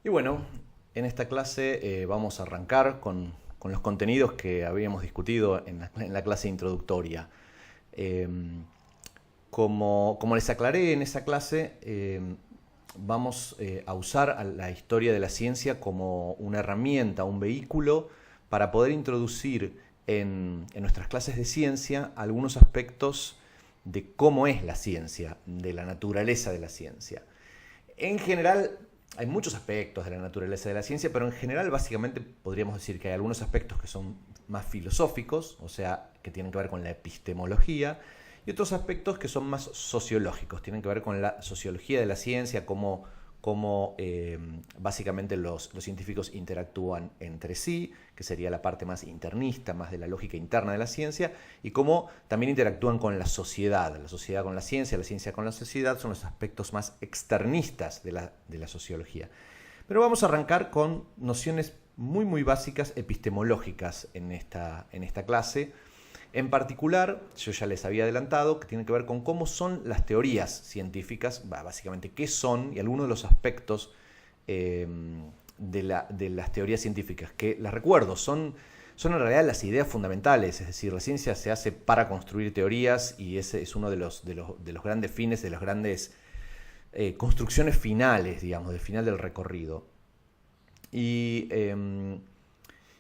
Y bueno, en esta clase vamos a arrancar con los contenidos que habíamos discutido en la clase introductoria. Eh, como les aclaré en esa clase, vamos a usar a la historia de la ciencia como una herramienta, un vehículo para poder introducir en nuestras clases de ciencia algunos aspectos de cómo es la ciencia, de la naturaleza de la ciencia. En general, hay muchos aspectos de la naturaleza de la ciencia, pero en general básicamente podríamos decir que hay algunos aspectos que son más filosóficos, o sea, que tienen que ver con la epistemología, y otros aspectos que son más sociológicos, tienen que ver con la sociología de la ciencia, cómo básicamente los científicos interactúan entre sí, que sería la parte más internista, más de la lógica interna de la ciencia, y cómo también interactúan con la sociedad con la ciencia con la sociedad, son los aspectos más externistas de la sociología. Pero vamos a arrancar con nociones muy básicas epistemológicas en esta clase. En particular, yo ya les había adelantado que tiene que ver con cómo son las teorías científicas, básicamente qué son y algunos de los aspectos de las teorías científicas, que las recuerdo, son en realidad las ideas fundamentales, es decir, la ciencia se hace para construir teorías y ese es uno de los grandes fines, de las grandes construcciones finales, digamos, del final del recorrido. Y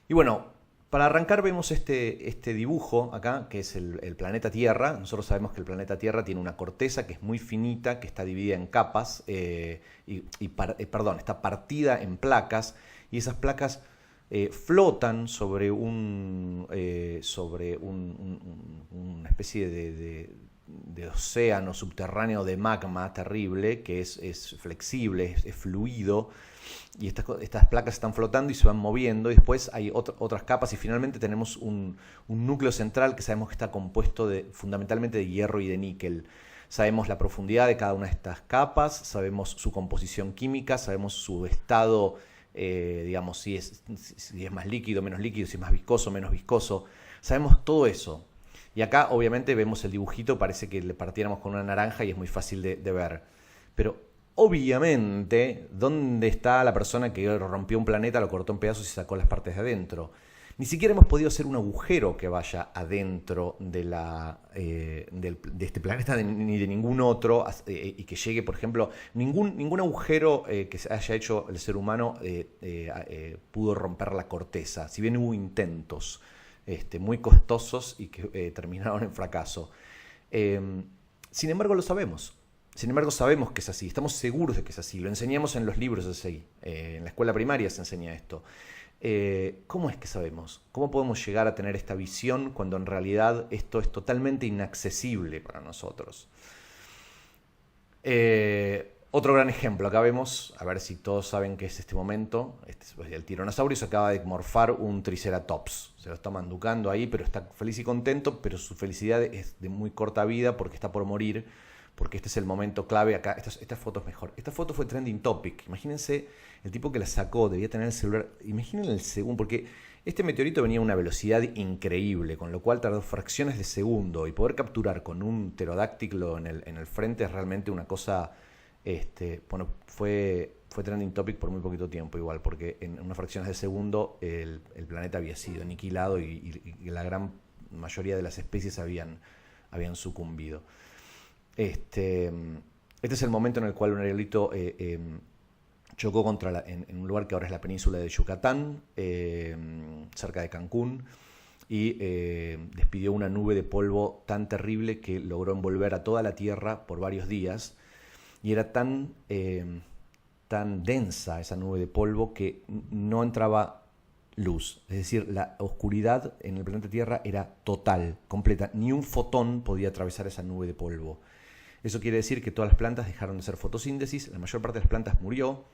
bueno, para arrancar vemos este dibujo acá, que es el planeta Tierra. Nosotros sabemos que el planeta Tierra tiene una corteza que es muy finita, que está dividida en capas, está partida en placas, y esas placas flotan una especie de océano subterráneo de magma terrible, que es flexible, es fluido, y estas placas están flotando y se van moviendo, y después hay otras capas, y finalmente tenemos un núcleo central que sabemos que está compuesto fundamentalmente de hierro y de níquel. Sabemos la profundidad de cada una de estas capas, sabemos su composición química, sabemos su estado, digamos, si es más líquido, menos líquido, si es más viscoso, menos viscoso. Sabemos todo eso. Y acá obviamente vemos el dibujito, parece que le partiéramos con una naranja y es muy fácil de ver. Pero obviamente, ¿dónde está la persona que rompió un planeta, lo cortó en pedazos y sacó las partes de adentro? Ni siquiera hemos podido hacer un agujero que vaya adentro de este planeta ni de ningún otro, y que llegue, por ejemplo, ningún agujero que haya hecho el ser humano pudo romper la corteza, si bien hubo intentos muy costosos y que terminaron en fracaso. Sin embargo, lo sabemos. Sin embargo, sabemos que es así, estamos seguros de que es así, lo enseñamos en los libros así, en la escuela primaria se enseña esto. ¿Cómo es que sabemos? ¿Cómo podemos llegar a tener esta visión cuando en realidad esto es totalmente inaccesible para nosotros? Otro gran ejemplo, acá vemos, a ver si todos saben qué es este momento, el tiranosaurio se acaba de morfar un triceratops, se lo está manducando ahí, pero está feliz y contento, pero su felicidad es de muy corta vida porque está por morir, porque este es el momento clave. Acá, esta foto es mejor. Esta foto fue trending topic. Imagínense el tipo que la sacó, debía tener el celular. Imaginen el segundo, porque este meteorito venía a una velocidad increíble, con lo cual tardó fracciones de segundo, y poder capturar con un pterodáctilo en el frente es realmente una cosa. Bueno, fue trending topic por muy poquito tiempo igual, porque en unas fracciones de segundo el planeta había sido aniquilado y la gran mayoría de las especies habían sucumbido. Este es el momento en el cual un aerolito chocó en un lugar que ahora es la península de Yucatán, cerca de Cancún, y despidió una nube de polvo tan terrible que logró envolver a toda la Tierra por varios días, y era tan densa esa nube de polvo que no entraba luz, es decir, la oscuridad en el planeta Tierra era total, completa, ni un fotón podía atravesar esa nube de polvo. Eso quiere decir que todas las plantas dejaron de hacer fotosíntesis, la mayor parte de las plantas murió.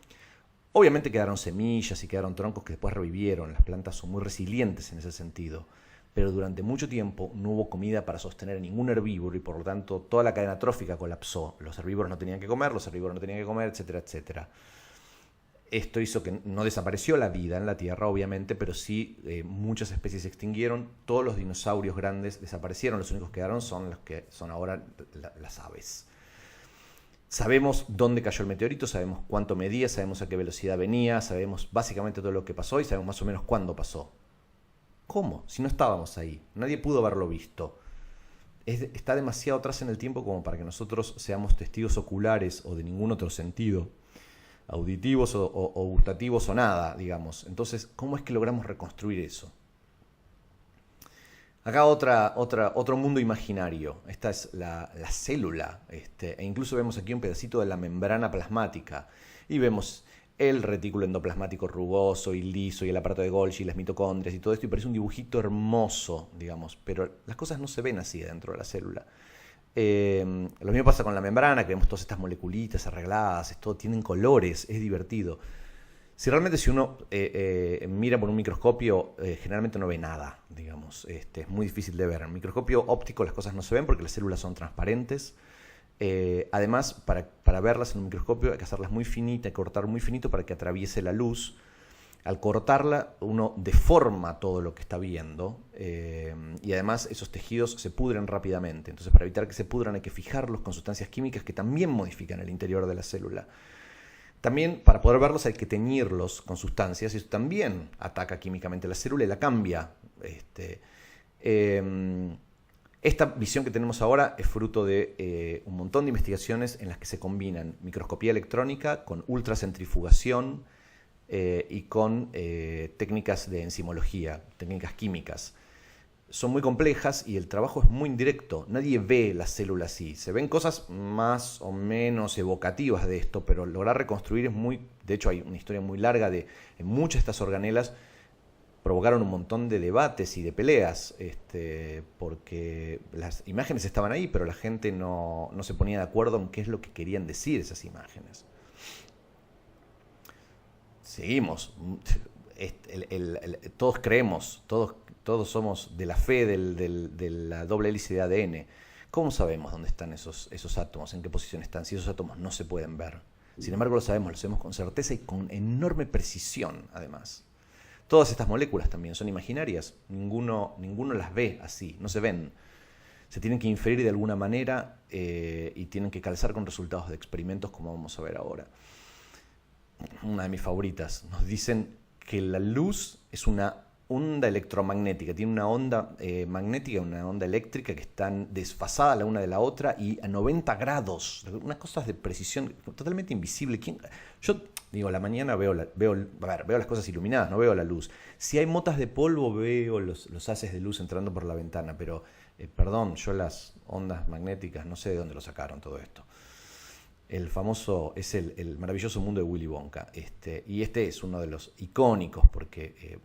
Obviamente quedaron semillas y quedaron troncos que después revivieron, las plantas son muy resilientes en ese sentido, pero durante mucho tiempo no hubo comida para sostener a ningún herbívoro y por lo tanto toda la cadena trófica colapsó. Los herbívoros no tenían que comer, los herbívoros no tenían que comer, etcétera, etcétera. Esto hizo que no desapareció la vida en la Tierra, obviamente, pero sí muchas especies se extinguieron, todos los dinosaurios grandes desaparecieron, los únicos que quedaron son los que son ahora las aves. Sabemos dónde cayó el meteorito, sabemos cuánto medía, sabemos a qué velocidad venía, sabemos básicamente todo lo que pasó y sabemos más o menos cuándo pasó. ¿Cómo? Si no estábamos ahí, nadie pudo haberlo visto. Está demasiado atrás en el tiempo como para que nosotros seamos testigos oculares o de ningún otro sentido, auditivos o gustativos o nada, digamos. Entonces, ¿cómo es que logramos reconstruir eso? Acá otro mundo imaginario. Esta es la célula. E incluso vemos aquí un pedacito de la membrana plasmática. Y vemos el retículo endoplasmático rugoso y liso y el aparato de Golgi y las mitocondrias y todo esto. Y parece un dibujito hermoso, digamos. Pero las cosas no se ven así dentro de la célula. Lo mismo pasa con la membrana, que vemos todas estas moleculitas arregladas. Todo tienen colores, es divertido. Si uno mira por un microscopio, generalmente no ve nada, digamos. Es muy difícil de ver. En el microscopio óptico las cosas no se ven porque las células son transparentes. Además, para verlas en un microscopio hay que hacerlas muy finitas, hay que cortar muy finito para que atraviese la luz. Al cortarla, uno deforma todo lo que está viendo y además esos tejidos se pudren rápidamente. Entonces, para evitar que se pudran hay que fijarlos con sustancias químicas que también modifican el interior de la célula. También, para poder verlos, hay que teñirlos con sustancias y eso también ataca químicamente la célula y la cambia. Esta visión que tenemos ahora es fruto de un montón de investigaciones en las que se combinan microscopía electrónica con ultracentrifugación y con técnicas de enzimología, técnicas químicas. Son muy complejas y el trabajo es muy indirecto. Nadie ve la célula así. Se ven cosas más o menos evocativas de esto, pero lograr reconstruir es muy... De hecho, hay una historia muy larga de en muchas de estas organelas provocaron un montón de debates y de peleas, porque las imágenes estaban ahí, pero la gente no se ponía de acuerdo en qué es lo que querían decir esas imágenes. Seguimos. Todos creemos, todos somos de la fe de la doble hélice de ADN. ¿Cómo sabemos dónde están esos átomos? ¿En qué posición están? Si esos átomos no se pueden ver. Sin embargo, lo sabemos con certeza y con enorme precisión, además. Todas estas moléculas también son imaginarias. Ninguno las ve así, no se ven. Se tienen que inferir de alguna manera y tienen que calzar con resultados de experimentos como vamos a ver ahora. Una de mis favoritas. Nos dicen que la luz es una onda electromagnética, tiene una onda magnética, una onda eléctrica que están desfasadas la una de la otra y a 90 grados, unas cosas de precisión totalmente invisible. Yo digo, a la mañana veo las cosas iluminadas, no veo la luz. Si hay motas de polvo veo los haces de luz entrando por la ventana, pero perdón, yo las ondas magnéticas no sé de dónde lo sacaron todo esto. El famoso es el maravilloso mundo de Willy Wonka, y este es uno de los icónicos porque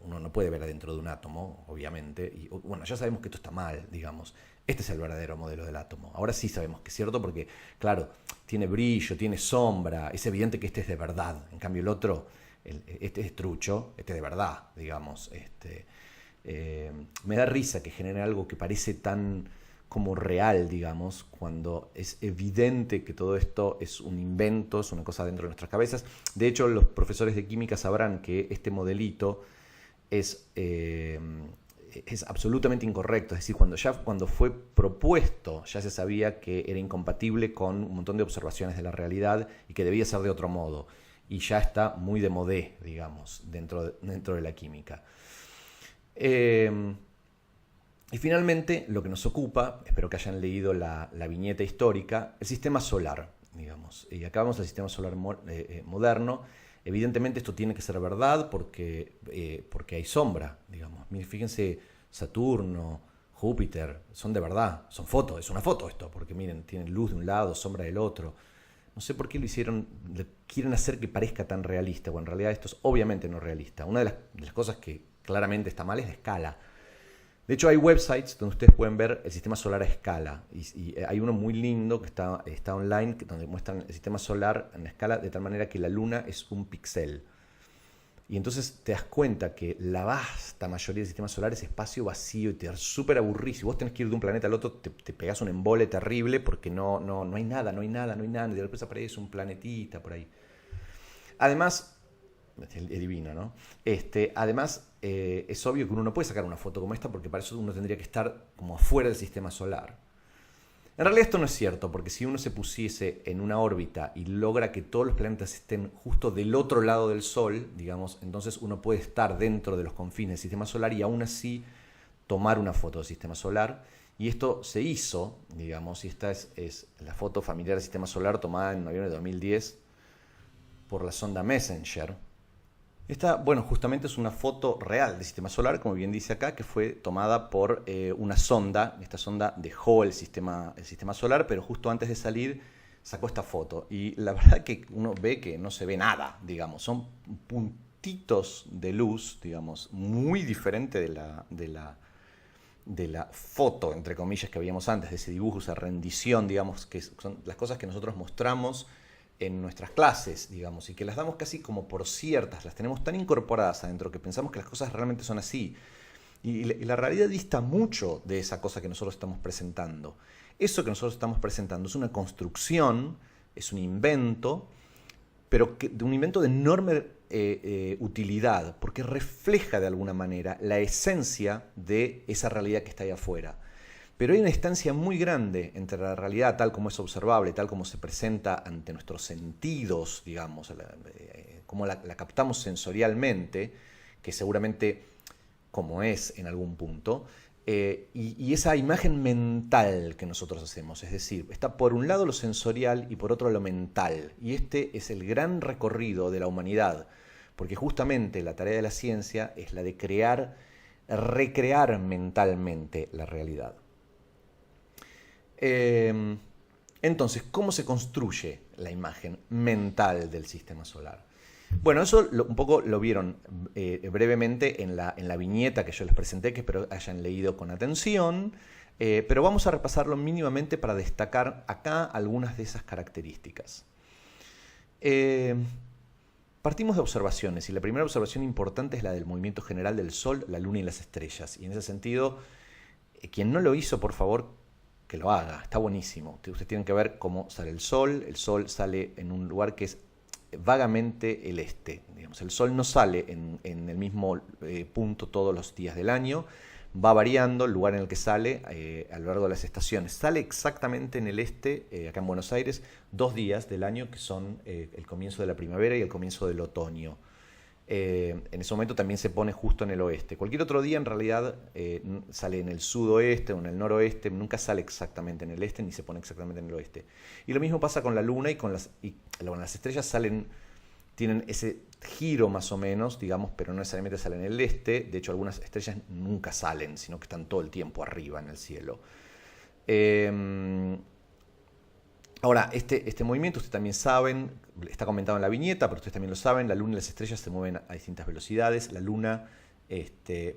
uno no puede ver adentro de un átomo, obviamente, y bueno, ya sabemos que esto está mal, digamos. Este es el verdadero modelo del átomo. Ahora sí sabemos que es cierto porque, claro, tiene brillo, tiene sombra, es evidente que este es de verdad. En cambio el otro, este es trucho, este es de verdad, digamos. Me da risa que genere algo que parece tan como real, digamos, cuando es evidente que todo esto es un invento, es una cosa dentro de nuestras cabezas. De hecho, los profesores de química sabrán que este modelito es absolutamente incorrecto. Es decir, cuando fue propuesto, ya se sabía que era incompatible con un montón de observaciones de la realidad y que debía ser de otro modo. Y ya está muy de modé, digamos, dentro de la química. Y finalmente, lo que nos ocupa, espero que hayan leído la viñeta histórica, el sistema solar, digamos. Y acá vamos al sistema solar moderno. Evidentemente esto tiene que ser verdad porque hay sombra, digamos. Miren, fíjense, Saturno, Júpiter, son de verdad, son fotos, es una foto esto, porque miren, tienen luz de un lado, sombra del otro. No sé por qué quieren hacer que parezca tan realista, o en realidad esto es obviamente no realista. Una de las cosas que claramente está mal es la escala. De hecho, hay websites donde ustedes pueden ver el sistema solar a escala. Y hay uno muy lindo que está online, donde muestran el sistema solar en escala de tal manera que la luna es un píxel. Y entonces te das cuenta que la vasta mayoría del sistema solar es espacio vacío y te súper aburrís. Si vos tenés que ir de un planeta al otro, te pegás un embole terrible porque no hay nada, y de repente aparece un planetita por ahí. Además, es divino, ¿no? Además, es obvio que uno no puede sacar una foto como esta porque para eso uno tendría que estar como afuera del sistema solar. En realidad esto no es cierto, porque si uno se pusiese en una órbita y logra que todos los planetas estén justo del otro lado del Sol, digamos, entonces uno puede estar dentro de los confines del sistema solar y aún así tomar una foto del sistema solar. Y esto se hizo, digamos, y esta es la foto familiar del sistema solar tomada en noviembre de 2010 por la sonda Messenger. Esta, bueno, justamente es una foto real del sistema solar, como bien dice acá, que fue tomada por una sonda. Esta sonda dejó el sistema solar, pero justo antes de salir sacó esta foto. Y la verdad que uno ve que no se ve nada, digamos. Son puntitos de luz, digamos, muy diferente de la foto, entre comillas, que veíamos antes, de ese dibujo, esa rendición, digamos, que son las cosas que nosotros mostramos en nuestras clases, digamos, y que las damos casi como por ciertas, las tenemos tan incorporadas adentro que pensamos que las cosas realmente son así. Y la realidad dista mucho de esa cosa que nosotros estamos presentando. Eso que nosotros estamos presentando es una construcción, es un invento, pero de un invento de enorme utilidad, porque refleja de alguna manera la esencia de esa realidad que está ahí afuera. Pero hay una distancia muy grande entre la realidad tal como es observable, tal como se presenta ante nuestros sentidos, digamos, como la captamos sensorialmente, que seguramente como es en algún punto, y esa imagen mental que nosotros hacemos. Es decir, está por un lado lo sensorial y por otro lo mental. Y este es el gran recorrido de la humanidad, porque justamente la tarea de la ciencia es la de recrear mentalmente la realidad. Entonces, ¿cómo se construye la imagen mental del sistema solar? Bueno, eso un poco lo vieron brevemente en la viñeta que yo les presenté, que espero hayan leído con atención, pero vamos a repasarlo mínimamente para destacar acá algunas de esas características. Partimos de observaciones, y la primera observación importante es la del movimiento general del Sol, la Luna y las estrellas. Y en ese sentido, quien no lo hizo, por favor, que lo haga, está buenísimo. Ustedes tienen que ver cómo sale el Sol sale en un lugar que es vagamente el este. Digamos, el Sol no sale en el mismo punto todos los días del año, va variando el lugar en el que sale a lo largo de las estaciones. Sale exactamente en el este, acá en Buenos Aires, 2 días del año que son el comienzo de la primavera y el comienzo del otoño. En ese momento también se pone justo en el oeste. Cualquier otro día en realidad sale en el sudoeste o en el noroeste, nunca sale exactamente en el este ni se pone exactamente en el oeste. Y lo mismo pasa con la luna y con las estrellas tienen ese giro más o menos, digamos, pero no necesariamente salen en el este. De hecho, algunas estrellas nunca salen, sino que están todo el tiempo arriba en el cielo. Ahora, este movimiento, ustedes también saben, está comentado en la viñeta, pero ustedes también lo saben, la Luna y las estrellas se mueven a distintas velocidades. La Luna,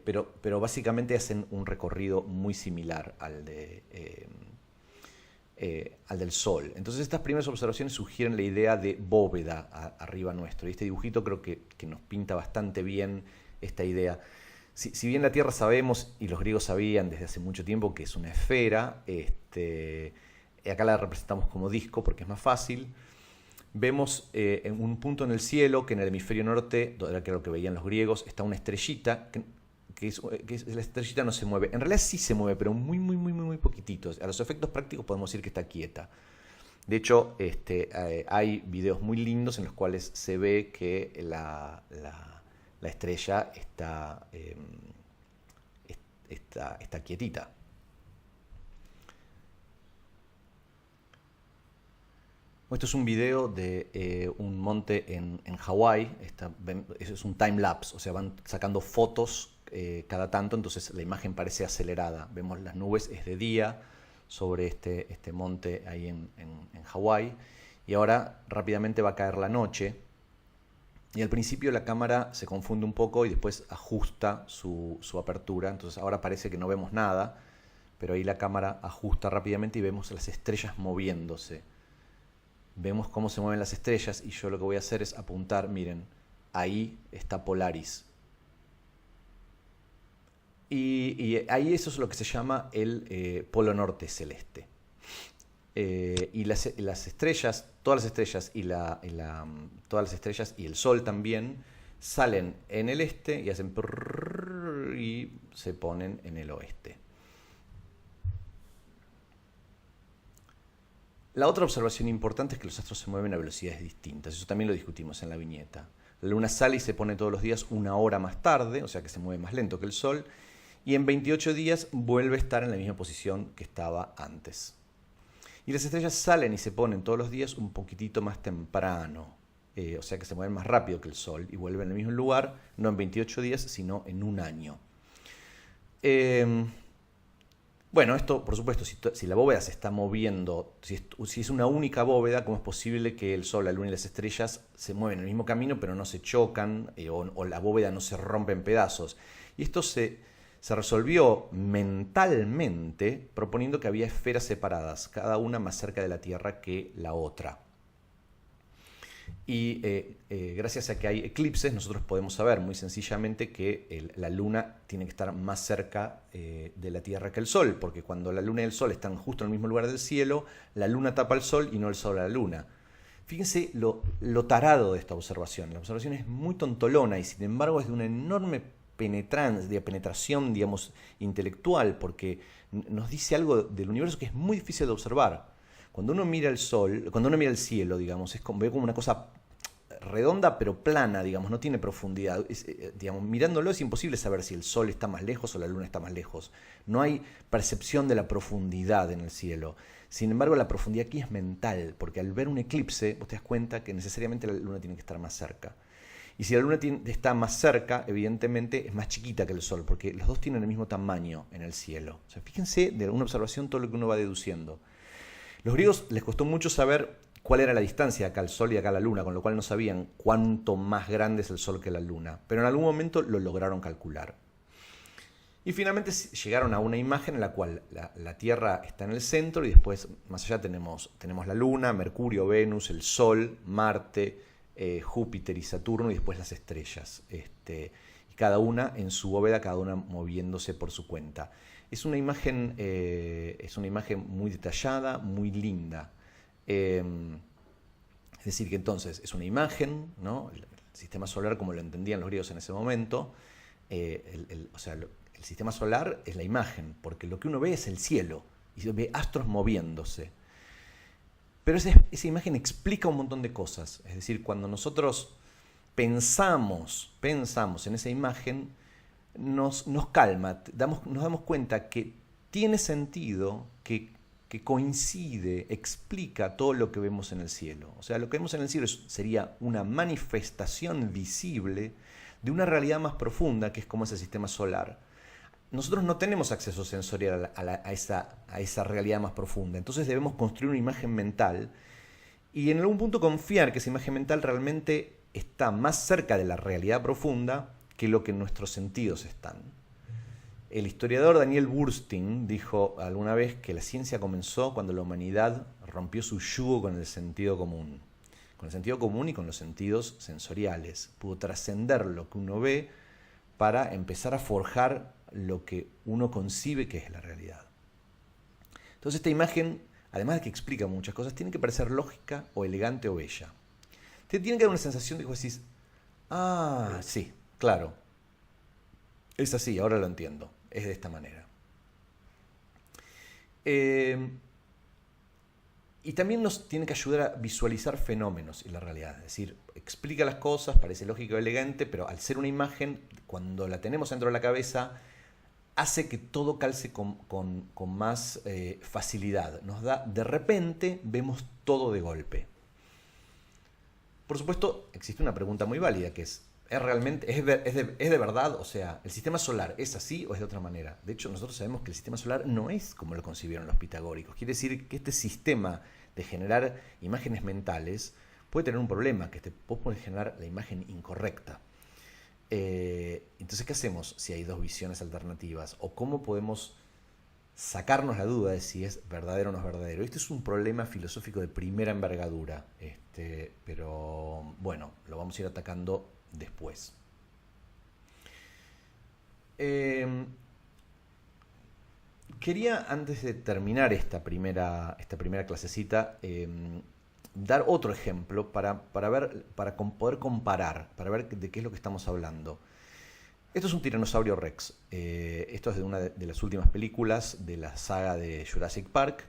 pero básicamente hacen un recorrido muy similar al del Sol. Entonces estas primeras observaciones sugieren la idea de bóveda arriba nuestro. Y este dibujito creo que nos pinta bastante bien esta idea. Si bien la Tierra sabemos, y los griegos sabían desde hace mucho tiempo, que es una esfera, acá la representamos como disco porque es más fácil. Vemos en un punto en el cielo que en el hemisferio norte, que era lo que veían los griegos, está una estrellita, la estrellita no se mueve. En realidad sí se mueve, pero muy poquitito. A los efectos prácticos podemos decir que está quieta. De hecho, hay videos muy lindos en los cuales se ve que la estrella está quietita. Esto es un video de un monte en Hawái. Eso es un time lapse, o sea, van sacando fotos cada tanto, entonces la imagen parece acelerada. Vemos las nubes, es de día sobre este monte ahí en Hawái, y ahora rápidamente va a caer la noche. Y al principio la cámara se confunde un poco y después ajusta su apertura, entonces ahora parece que no vemos nada, pero ahí la cámara ajusta rápidamente y vemos las estrellas moviéndose. Vemos cómo se mueven las estrellas y yo lo que voy a hacer es apuntar, miren, ahí está Polaris. Y ahí eso es lo que se llama el polo norte celeste. Y las estrellas, todas las estrellas todas las estrellas y el Sol también salen en el este y hacen y se ponen en el oeste. La otra observación importante es que los astros se mueven a velocidades distintas. Eso también lo discutimos en la viñeta. La luna sale y se pone todos los días 1 hora más tarde, o sea que se mueve más lento que el Sol, y en 28 días vuelve a estar en la misma posición que estaba antes. Y las estrellas salen y se ponen todos los días un poquitito más temprano, o sea que se mueven más rápido que el Sol y vuelven al mismo lugar, no en 28 días, sino en un año. Bueno, esto, por supuesto, si la bóveda se está moviendo, si es una única bóveda, ¿cómo es posible que el Sol, la Luna y las estrellas se mueven en el mismo camino, pero no se chocan o la bóveda no se rompe en pedazos? Y esto se resolvió mentalmente proponiendo que había esferas separadas, cada una más cerca de la Tierra que la otra. Y gracias a que hay eclipses, nosotros podemos saber muy sencillamente que la Luna tiene que estar más cerca de la Tierra que el Sol, porque cuando la Luna y el Sol están justo en el mismo lugar del cielo, la Luna tapa al Sol y no el Sol a la Luna. Fíjense lo tarado de esta observación. La observación es muy tontolona y sin embargo es de una enorme penetración, digamos, intelectual, porque nos dice algo del universo que es muy difícil de observar. Cuando uno mira el Sol, cuando uno mira el cielo, digamos, ve como una cosa redonda pero plana, digamos, no tiene profundidad. Digamos, mirándolo es imposible saber si el Sol está más lejos o la Luna está más lejos. No hay percepción de la profundidad en el cielo. Sin embargo, la profundidad aquí es mental, porque al ver un eclipse, vos te das cuenta que necesariamente la Luna tiene que estar más cerca. Y si la Luna está más cerca, evidentemente es más chiquita que el Sol, porque los dos tienen el mismo tamaño en el cielo. O sea, fíjense de una observación todo lo que uno va deduciendo. Los griegos les costó mucho saber cuál era la distancia acá al Sol y acá a la Luna, con lo cual no sabían cuánto más grande es el Sol que la Luna, pero en algún momento lo lograron calcular. Y finalmente llegaron a una imagen en la cual la Tierra está en el centro y después más allá tenemos la Luna, Mercurio, Venus, el Sol, Marte, Júpiter y Saturno y después las estrellas. Y cada una en su bóveda, cada una moviéndose por su cuenta. Es una imagen muy detallada, muy linda. Es decir, que entonces es una imagen, ¿no? El sistema solar como lo entendían los griegos en ese momento. El sistema solar es la imagen, porque lo que uno ve es el cielo y se ve astros moviéndose. Pero esa imagen explica un montón de cosas. Es decir, cuando nosotros pensamos en esa imagen, nos calma, nos damos cuenta que tiene sentido, que coincide, explica todo lo que vemos en el cielo. O sea, lo que vemos en el cielo sería una manifestación visible de una realidad más profunda, que es como ese sistema solar. Nosotros no tenemos acceso sensorial a esa realidad más profunda, entonces debemos construir una imagen mental y en algún punto confiar que esa imagen mental realmente está más cerca de la realidad profunda que lo que nuestros sentidos están. El historiador Daniel Boorstin dijo alguna vez que la ciencia comenzó cuando la humanidad rompió su yugo con el sentido común y con los sentidos sensoriales. Pudo trascender lo que uno ve para empezar a forjar lo que uno concibe que es la realidad. Entonces esta imagen, además de que explica muchas cosas, tiene que parecer lógica o elegante o bella. Te tiene que dar una sensación de que vos decís, ah, sí, claro, es así, ahora lo entiendo, es de esta manera. Y también nos tiene que ayudar a visualizar fenómenos en la realidad. Es decir, explica las cosas, parece lógico y elegante, pero al ser una imagen, cuando la tenemos dentro de la cabeza, hace que todo calce con más facilidad. Nos da, de repente, vemos todo de golpe. Por supuesto, existe una pregunta muy válida, que es de verdad? O sea, ¿el sistema solar es así o es de otra manera? De hecho, nosotros sabemos que el sistema solar no es como lo concibieron los pitagóricos. Quiere decir que este sistema de generar imágenes mentales puede tener un problema, que vos podés generar la imagen incorrecta. Entonces, ¿qué hacemos si hay dos visiones alternativas? ¿O cómo podemos sacarnos la duda de si es verdadero o no es verdadero? Este es un problema filosófico de primera envergadura, pero bueno, lo vamos a ir atacando después. Quería, antes de terminar esta primera clasecita, dar otro ejemplo para poder comparar, para ver de qué es lo que estamos hablando. Esto es un tiranosaurio Rex. Esto es de una de las últimas películas de la saga de Jurassic Park.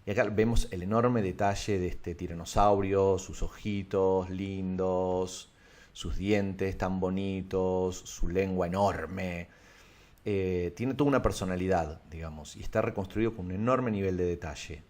Y acá vemos el enorme detalle de este tiranosaurio, sus ojitos lindos, sus dientes tan bonitos, su lengua enorme. Tiene toda una personalidad, digamos, y está reconstruido con un enorme nivel de detalle.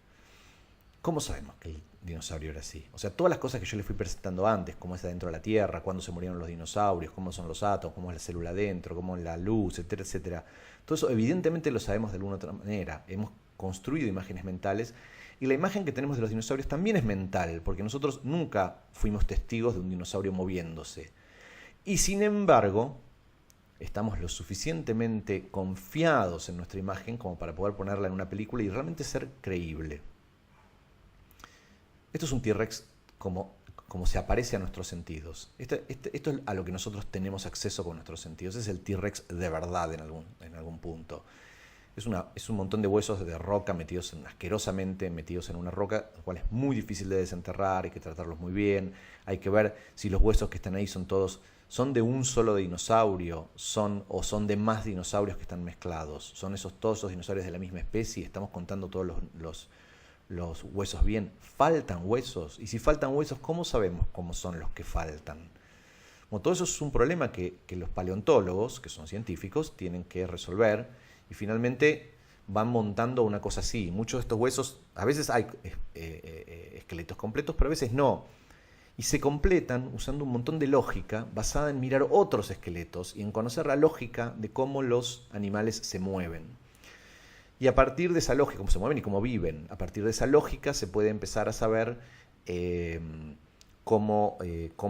¿Cómo sabemos que el dinosaurio era así? O sea, todas las cosas que yo les fui presentando antes, cómo es adentro de la Tierra, cuándo se murieron los dinosaurios, cómo son los átomos, cómo es la célula adentro, cómo es la luz, etcétera, etcétera. Todo eso evidentemente lo sabemos de alguna otra manera. Hemos construido imágenes mentales y la imagen que tenemos de los dinosaurios también es mental, porque nosotros nunca fuimos testigos de un dinosaurio moviéndose. Y sin embargo, estamos lo suficientemente confiados en nuestra imagen como para poder ponerla en una película y realmente ser creíble. Esto es un T-Rex como se aparece a nuestros sentidos. Esto es a lo que nosotros tenemos acceso con nuestros sentidos. Es el T-Rex de verdad en algún punto. Es un montón de huesos de roca asquerosamente metidos en una roca, lo cual es muy difícil de desenterrar, hay que tratarlos muy bien, hay que ver si los huesos que están ahí son de un solo dinosaurio, o son de más dinosaurios que están mezclados. Son todos esos dinosaurios de la misma especie, estamos contando todos los huesos bien. ¿Faltan huesos? Y si faltan huesos, ¿cómo sabemos cómo son los que faltan? Bueno, todo eso es un problema que los paleontólogos, que son científicos, tienen que resolver y finalmente van montando una cosa así. Muchos de estos huesos, a veces hay esqueletos completos, pero a veces no. Y se completan usando un montón de lógica basada en mirar otros esqueletos y en conocer la lógica de cómo los animales se mueven. Y a partir de esa lógica, cómo se mueven y cómo viven, a partir de esa lógica se puede empezar a saber cómo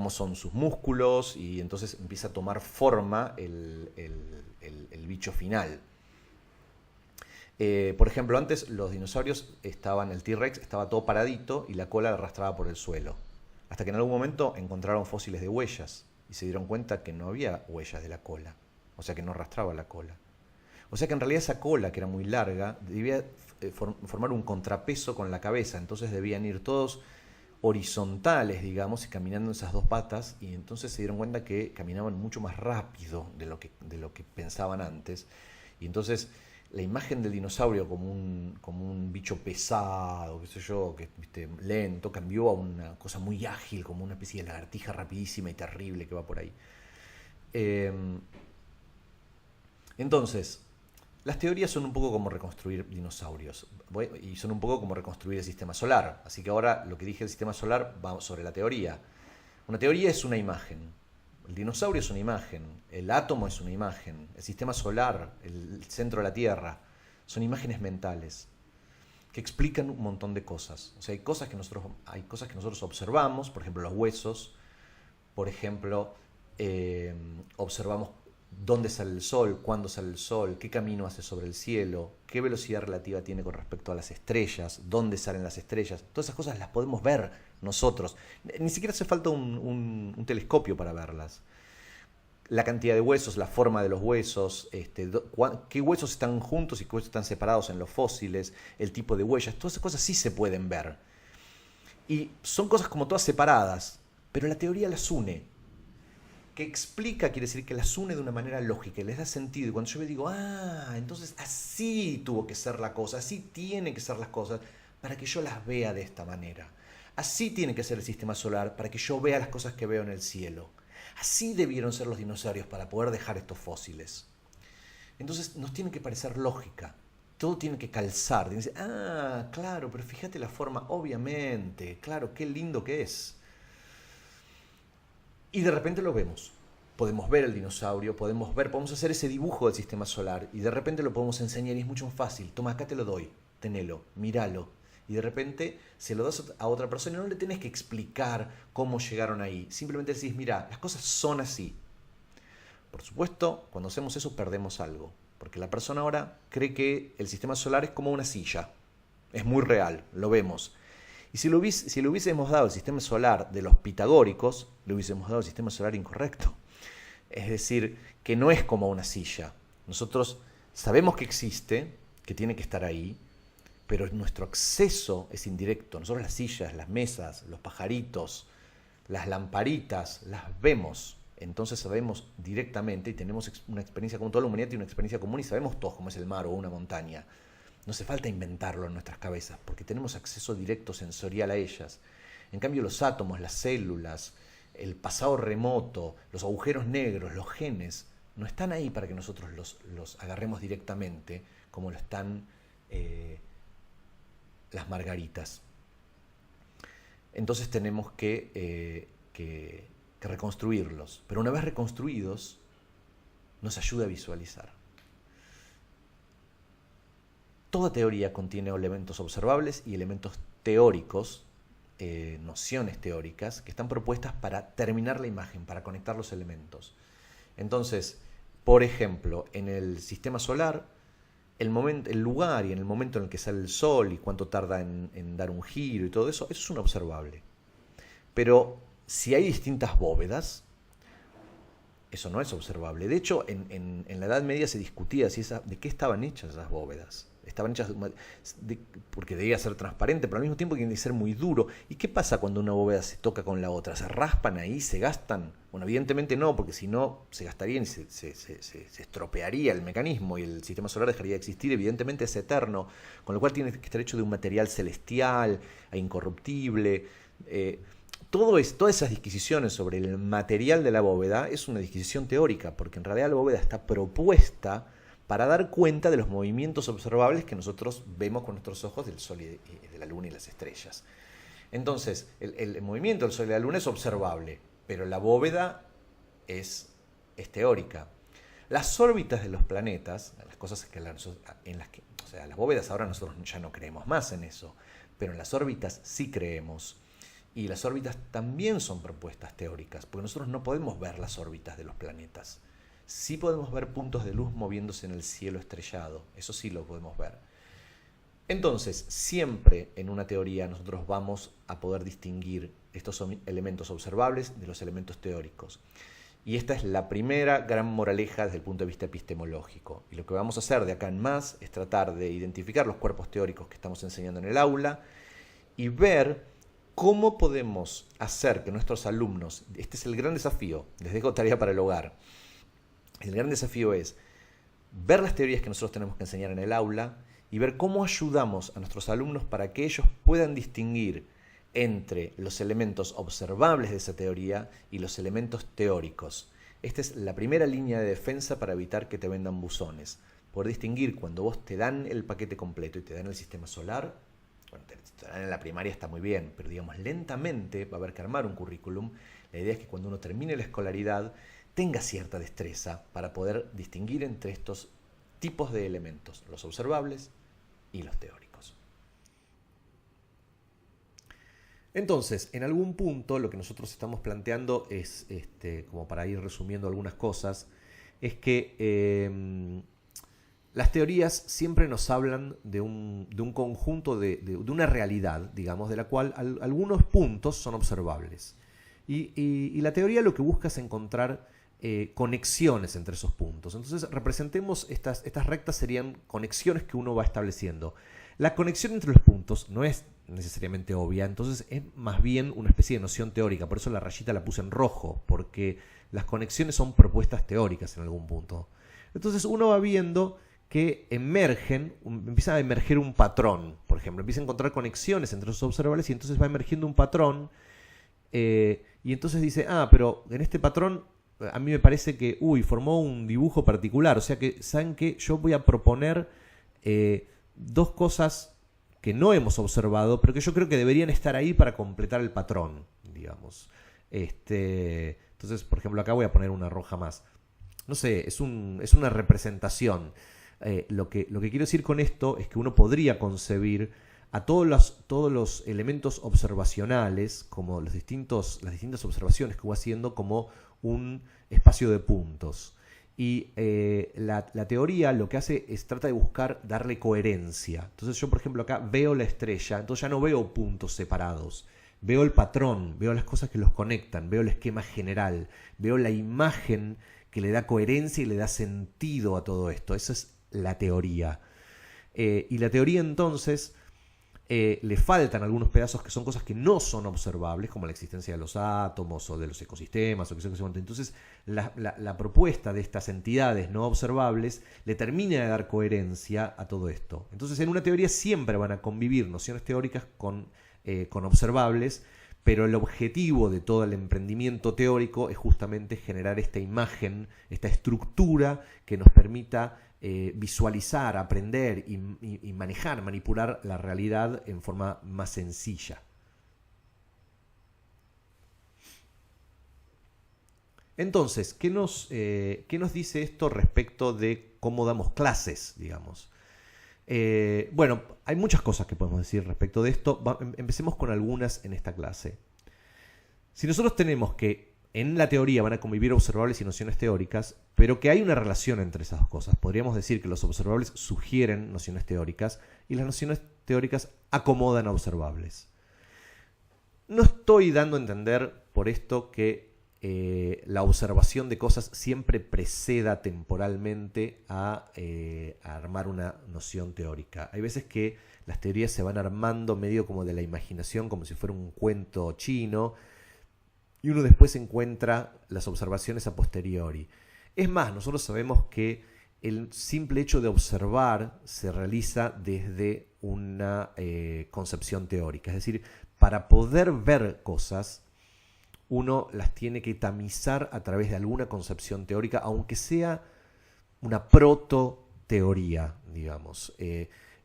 son sus músculos y entonces empieza a tomar forma el bicho final. Por ejemplo, antes los dinosaurios el T-Rex estaba todo paradito y la cola la arrastraba por el suelo. Hasta que en algún momento encontraron fósiles de huellas y se dieron cuenta que no había huellas de la cola, o sea que no arrastraba la cola. O sea que en realidad esa cola, que era muy larga, debía formar un contrapeso con la cabeza, entonces debían ir todos horizontales, digamos, y caminando en esas dos patas, y entonces se dieron cuenta que caminaban mucho más rápido de lo que pensaban antes, y entonces la imagen del dinosaurio como un bicho pesado, qué sé yo, lento, cambió a una cosa muy ágil, como una especie de lagartija rapidísima y terrible que va por ahí. Entonces, las teorías son un poco como reconstruir dinosaurios y son un poco como reconstruir el sistema solar. Así que ahora lo que dije del sistema solar va sobre la teoría. Una teoría es una imagen. El dinosaurio es una imagen, el átomo es una imagen, el sistema solar, el centro de la Tierra, son imágenes mentales que explican un montón de cosas. O sea, hay cosas que nosotros observamos, por ejemplo, los huesos, por ejemplo, observamos dónde sale el sol, cuándo sale el sol, qué camino hace sobre el cielo, qué velocidad relativa tiene con respecto a las estrellas, dónde salen las estrellas. Todas esas cosas las podemos ver nosotros. Ni siquiera hace falta un telescopio para verlas. La cantidad de huesos, la forma de los huesos, qué huesos están juntos y qué huesos están separados en los fósiles, el tipo de huellas, todas esas cosas sí se pueden ver. Y son cosas como todas separadas, pero la teoría las une. Que explica quiere decir que las une de una manera lógica y les da sentido. Y cuando yo me digo, entonces así tuvo que ser la cosa, así tienen que ser las cosas, para que yo las vea de esta manera. Así tiene que ser el sistema solar para que yo vea las cosas que veo en el cielo. Así debieron ser los dinosaurios para poder dejar estos fósiles. Entonces nos tiene que parecer lógica. Todo tiene que calzar. Tiene que decir, claro, pero fíjate la forma, obviamente, claro, qué lindo que es. Y de repente lo vemos. Podemos ver el dinosaurio, podemos hacer ese dibujo del sistema solar y de repente lo podemos enseñar y es mucho más fácil. Toma, acá te lo doy, tenelo, míralo. Y de repente se lo das a otra persona y no le tenés que explicar cómo llegaron ahí. Simplemente decís, mira, las cosas son así. Por supuesto, cuando hacemos eso perdemos algo. Porque la persona ahora cree que el sistema solar es como una silla. Es muy real, lo vemos. Y si le hubiésemos dado el sistema solar de los pitagóricos, le hubiésemos dado el sistema solar incorrecto. Es decir, que no es como una silla. Nosotros sabemos que existe, que tiene que estar ahí, pero nuestro acceso es indirecto. Nosotros las sillas, las mesas, los pajaritos, las lamparitas, las vemos. Entonces sabemos directamente y tenemos una experiencia común. Toda la humanidad tiene una experiencia común y sabemos todos cómo es el mar o una montaña. No hace falta inventarlo en nuestras cabezas, porque tenemos acceso directo sensorial a ellas. En cambio, los átomos, las células, el pasado remoto, los agujeros negros, los genes, no están ahí para que nosotros los agarremos directamente, como lo están las margaritas. Entonces tenemos que reconstruirlos. Pero una vez reconstruidos, nos ayuda a visualizar. Toda teoría contiene elementos observables y elementos teóricos, nociones teóricas, que están propuestas para terminar la imagen, para conectar los elementos. Entonces, por ejemplo, en el sistema solar, el lugar y en el momento en el que sale el sol y cuánto tarda en dar un giro y todo eso, eso es un observable. Pero si hay distintas bóvedas, eso no es observable. De hecho, en la Edad Media se discutía de qué estaban hechas esas bóvedas. Estaban hechas porque debía ser transparente, pero al mismo tiempo tiene que ser muy duro. ¿Y qué pasa cuando una bóveda se toca con la otra? ¿Se raspan ahí? ¿Se gastan? Bueno, evidentemente no, porque si no se gastarían y se estropearía el mecanismo y el sistema solar dejaría de existir. Evidentemente es eterno, con lo cual tiene que estar hecho de un material celestial, e incorruptible. Todas esas disquisiciones sobre el material de la bóveda es una disquisición teórica, porque en realidad la bóveda está propuesta para dar cuenta de los movimientos observables que nosotros vemos con nuestros ojos del Sol y de la Luna y las estrellas. Entonces, el movimiento del Sol y la Luna es observable, pero la bóveda es teórica. Las órbitas de los planetas, las cosas las bóvedas ahora nosotros ya no creemos más en eso, pero en las órbitas sí creemos. Y las órbitas también son propuestas teóricas, porque nosotros no podemos ver las órbitas de los planetas. Sí podemos ver puntos de luz moviéndose en el cielo estrellado, eso sí lo podemos ver. Entonces, siempre en una teoría nosotros vamos a poder distinguir estos elementos observables de los elementos teóricos. Y esta es la primera gran moraleja desde el punto de vista epistemológico. Y lo que vamos a hacer de acá en más es tratar de identificar los cuerpos teóricos que estamos enseñando en el aula y ver cómo podemos hacer que nuestros alumnos, este es el gran desafío, les dejo tarea para el hogar, el gran desafío es ver las teorías que nosotros tenemos que enseñar en el aula y ver cómo ayudamos a nuestros alumnos para que ellos puedan distinguir entre los elementos observables de esa teoría y los elementos teóricos. Esta es la primera línea de defensa para evitar que te vendan buzones. Poder distinguir cuando vos te dan el paquete completo y te dan el sistema solar. Bueno, te dan en la primaria está muy bien, pero digamos lentamente va a haber que armar un currículum. La idea es que cuando uno termine la escolaridad tenga cierta destreza para poder distinguir entre estos tipos de elementos, los observables y los teóricos. Entonces, en algún punto lo que nosotros estamos planteando es, como para ir resumiendo algunas cosas, es que las teorías siempre nos hablan de un conjunto, de una realidad, digamos, de la cual algunos puntos son observables. Y la teoría lo que busca es encontrar conexiones entre esos puntos. Entonces, representemos estas rectas serían conexiones que uno va estableciendo. La conexión entre los puntos no es necesariamente obvia, entonces es más bien una especie de noción teórica. Por eso la rayita la puse en rojo, porque las conexiones son propuestas teóricas en algún punto. Entonces uno va viendo que empieza a emerger un patrón, por ejemplo, empieza a encontrar conexiones entre los observables y entonces va emergiendo un patrón y entonces dice, pero en este patrón a mí me parece que, formó un dibujo particular, o sea que, ¿saben qué? Yo voy a proponer dos cosas que no hemos observado, pero que yo creo que deberían estar ahí para completar el patrón, digamos. Entonces, por ejemplo, acá voy a poner una roja más. No sé, es una representación. Lo que quiero decir con esto es que uno podría concebir a todos los elementos observacionales, como las distintas observaciones que va haciendo, como un espacio de puntos. Y la teoría lo que hace es trata de buscar darle coherencia. Entonces yo, por ejemplo, acá veo la estrella, entonces ya no veo puntos separados. Veo el patrón, veo las cosas que los conectan, veo el esquema general, veo la imagen que le da coherencia y le da sentido a todo esto. Esa es la teoría. Y la teoría entonces le faltan algunos pedazos que son cosas que no son observables, como la existencia de los átomos o de los ecosistemas o que sea. Entonces, la propuesta de estas entidades no observables le termina de dar coherencia a todo esto. Entonces, en una teoría siempre van a convivir nociones teóricas con observables, pero el objetivo de todo el emprendimiento teórico es justamente generar esta imagen, esta estructura que nos permita visualizar, aprender y manejar, manipular la realidad en forma más sencilla. Entonces, ¿qué nos dice esto respecto de cómo damos clases, digamos? Bueno, hay muchas cosas que podemos decir respecto de esto. Empecemos con algunas en esta clase. Si nosotros tenemos que en la teoría van a convivir observables y nociones teóricas, pero que hay una relación entre esas dos cosas, podríamos decir que los observables sugieren nociones teóricas y las nociones teóricas acomodan a observables. No estoy dando a entender por esto que la observación de cosas siempre preceda temporalmente a armar una noción teórica. Hay veces que las teorías se van armando medio como de la imaginación, como si fuera un cuento chino, y uno después encuentra las observaciones a posteriori. Es más, nosotros sabemos que el simple hecho de observar se realiza desde una concepción teórica. Es decir, para poder ver cosas, uno las tiene que tamizar a través de alguna concepción teórica, aunque sea una proto-teoría, digamos.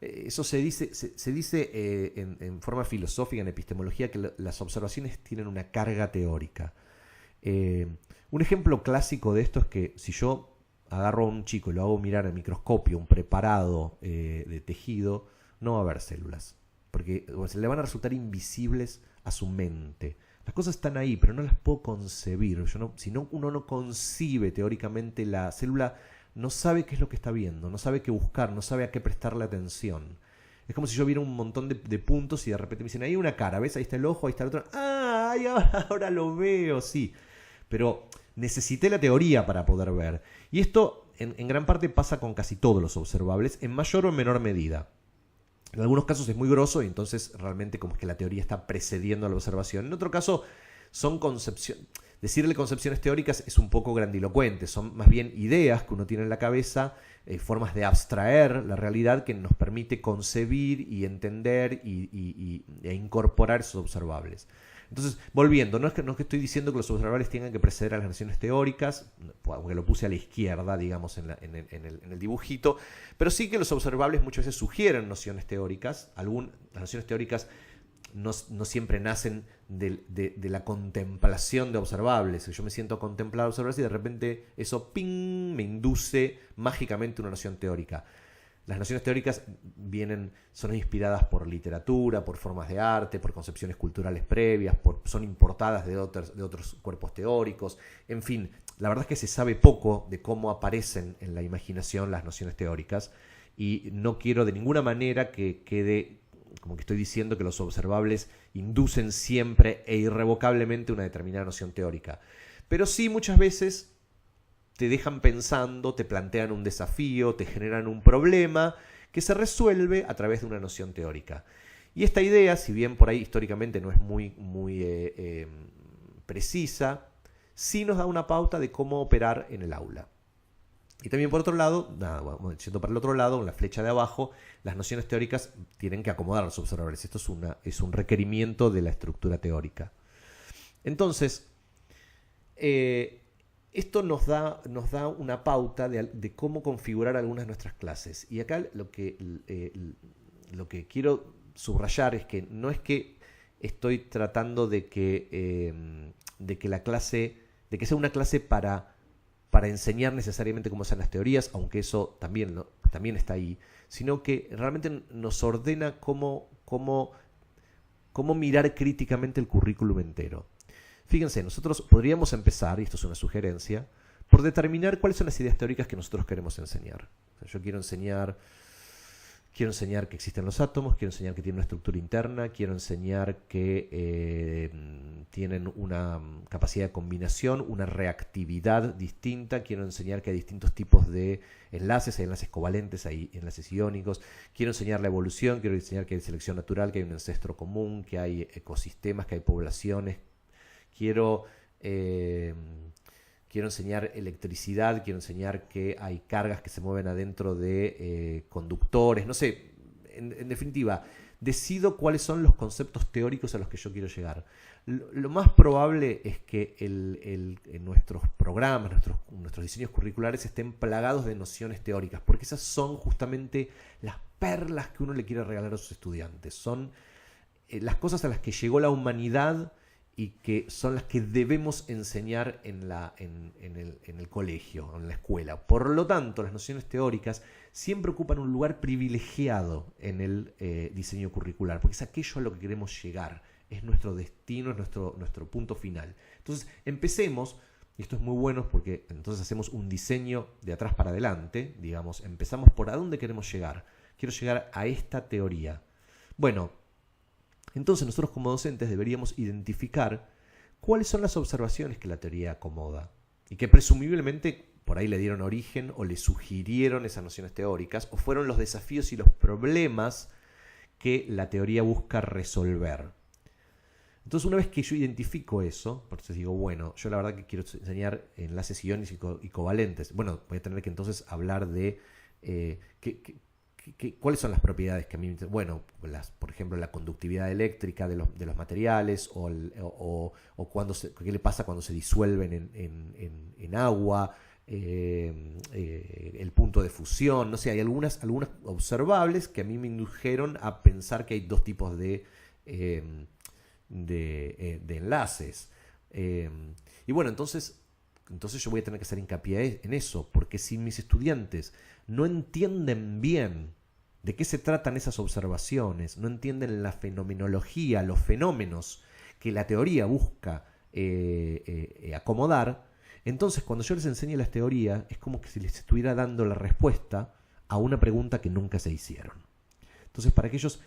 Eso se dice en forma filosófica, en epistemología, que las observaciones tienen una carga teórica. Un ejemplo clásico de esto es que si yo agarro a un chico y lo hago mirar al microscopio un preparado de tejido, no va a haber células, porque se le van a resultar invisibles a su mente. Las cosas están ahí, pero no las puedo concebir. Si uno no concibe teóricamente la célula, no sabe qué es lo que está viendo, no sabe qué buscar, no sabe a qué prestarle atención. Es como si yo viera un montón de puntos y de repente me dicen, ahí hay una cara, ¿ves? Ahí está el ojo, ahí está el otro. ¡Ah! Ahora lo veo, sí. Pero necesité la teoría para poder ver. Y esto en gran parte pasa con casi todos los observables, en mayor o menor medida. En algunos casos es muy grosso y entonces realmente como es que la teoría está precediendo a la observación. En otro caso son concepciones. Decirle concepciones teóricas es un poco grandilocuente, son más bien ideas que uno tiene en la cabeza, formas de abstraer la realidad que nos permite concebir y entender e incorporar esos observables. Entonces, volviendo, no es que estoy diciendo que los observables tengan que preceder a las nociones teóricas, aunque lo puse a la izquierda, digamos, en el dibujito, pero sí que los observables muchas veces sugieren nociones teóricas. Las nociones teóricas no siempre nacen de la contemplación de observables. Yo me siento a contemplar observables y de repente eso ¡ping! Me induce mágicamente una noción teórica. Las nociones teóricas son inspiradas por literatura, por formas de arte, por concepciones culturales previas, son importadas de otros cuerpos teóricos. En fin, la verdad es que se sabe poco de cómo aparecen en la imaginación las nociones teóricas y no quiero de ninguna manera que quede como que estoy diciendo que los observables inducen siempre e irrevocablemente una determinada noción teórica. Pero sí muchas veces te dejan pensando, te plantean un desafío, te generan un problema que se resuelve a través de una noción teórica. Y esta idea, si bien por ahí históricamente no es muy precisa, sí nos da una pauta de cómo operar en el aula. Y también por otro lado, yendo para el otro lado, en la flecha de abajo, las nociones teóricas tienen que acomodar a los observables. Esto es un requerimiento de la estructura teórica. Entonces, esto nos da una pauta de cómo configurar algunas de nuestras clases. Y acá lo que quiero subrayar es que no es que estoy tratando de que sea una clase para enseñar necesariamente cómo son las teorías, aunque eso también está ahí, sino que realmente nos ordena cómo mirar críticamente el currículum entero. Fíjense, nosotros podríamos empezar, y esto es una sugerencia, por determinar cuáles son las ideas teóricas que nosotros queremos enseñar. O sea, yo quiero enseñar que existen los átomos, quiero enseñar que tienen una estructura interna, quiero enseñar que tienen una capacidad de combinación, una reactividad distinta. Quiero enseñar que hay distintos tipos de enlaces, hay enlaces covalentes, hay enlaces iónicos. Quiero enseñar la evolución, quiero enseñar que hay selección natural, que hay un ancestro común, que hay ecosistemas, que hay poblaciones. Quiero enseñar electricidad, quiero enseñar que hay cargas que se mueven adentro de conductores, no sé, en definitiva, decido cuáles son los conceptos teóricos a los que yo quiero llegar. Lo más probable es que en nuestros programas, nuestros diseños curriculares estén plagados de nociones teóricas, porque esas son justamente las perlas que uno le quiere regalar a sus estudiantes. Son las cosas a las que llegó la humanidad y que son las que debemos enseñar en el colegio, en la escuela. Por lo tanto, las nociones teóricas siempre ocupan un lugar privilegiado en el diseño curricular, porque es aquello a lo que queremos llegar, es nuestro destino, es nuestro punto final. Entonces, empecemos, y esto es muy bueno porque entonces hacemos un diseño de atrás para adelante, digamos, empezamos por a dónde queremos llegar. Quiero llegar a esta teoría. Bueno, entonces nosotros como docentes deberíamos identificar cuáles son las observaciones que la teoría acomoda y que presumiblemente por ahí le dieron origen o le sugirieron esas nociones teóricas o fueron los desafíos y los problemas que la teoría busca resolver. Entonces una vez que yo identifico eso, por eso digo, bueno, yo la verdad que quiero enseñar enlaces iónicos y covalentes. Bueno, voy a tener que entonces hablar de ¿cuáles son las propiedades que a mí me interesan? Bueno, por ejemplo, la conductividad eléctrica de los materiales o qué le pasa cuando se disuelven en agua, el punto de fusión. No sé, hay algunas observables que a mí me indujeron a pensar que hay dos tipos de enlaces. Y bueno, entonces yo voy a tener que hacer hincapié en eso, porque si mis estudiantes no entienden bien de qué se tratan esas observaciones, no entienden la fenomenología, los fenómenos que la teoría busca acomodar, entonces cuando yo les enseñe las teorías es como que si les estuviera dando la respuesta a una pregunta que nunca se hicieron. Entonces, para que ellos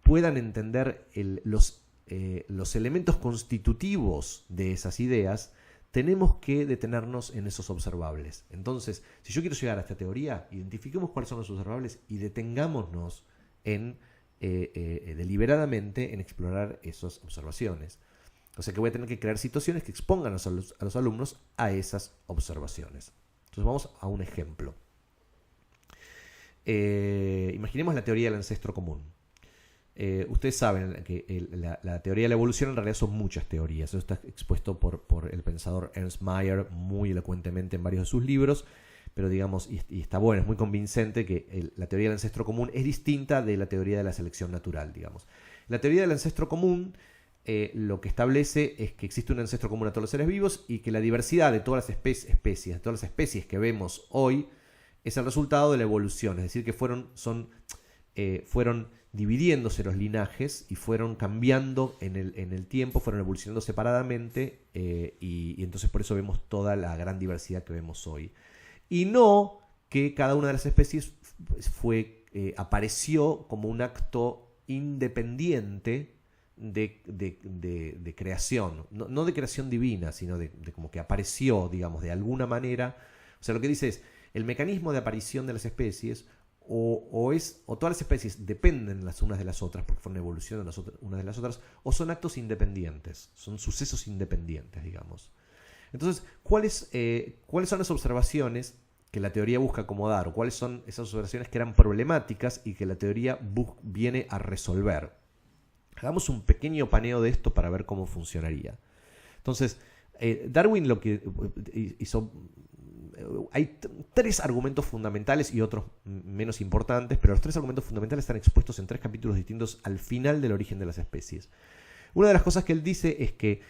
puedan entender los elementos constitutivos de esas ideas, tenemos que detenernos en esos observables. Entonces, si yo quiero llegar a esta teoría, identifiquemos cuáles son los observables y detengámonos deliberadamente en explorar esas observaciones. O sea que voy a tener que crear situaciones que expongan a los alumnos a esas observaciones. Entonces vamos a un ejemplo. Imaginemos la teoría del ancestro común. Ustedes saben que la teoría de la evolución en realidad son muchas teorías. Eso está expuesto por el pensador Ernst Mayr muy elocuentemente en varios de sus libros, pero digamos, y está bueno, es muy convincente que la teoría del ancestro común es distinta de la teoría de la selección natural, digamos. La teoría del ancestro común lo que establece es que existe un ancestro común a todos los seres vivos y que la diversidad de todas las especies, de todas las especies que vemos hoy es el resultado de la evolución, es decir, que fueron dividiéndose los linajes y fueron cambiando en el tiempo, fueron evolucionando separadamente y entonces por eso vemos toda la gran diversidad que vemos hoy. Y no que cada una de las especies apareció como un acto independiente de creación, no de creación divina, sino de como que apareció, digamos, de alguna manera. O sea, lo que dice es, el mecanismo de aparición de las especies o todas las especies dependen las unas de las otras porque fueron evolucionando unas de las otras, o son actos independientes, son sucesos independientes, digamos. Entonces, ¿cuáles son las observaciones que la teoría busca acomodar, o cuáles son esas observaciones que eran problemáticas y que la teoría viene a resolver? Hagamos un pequeño paneo de esto para ver cómo funcionaría. Entonces, Darwin lo que hizo... Hay tres argumentos fundamentales y otros menos importantes, pero los tres argumentos fundamentales están expuestos en tres capítulos distintos al final del origen de las especies. Una de las cosas que él dice es que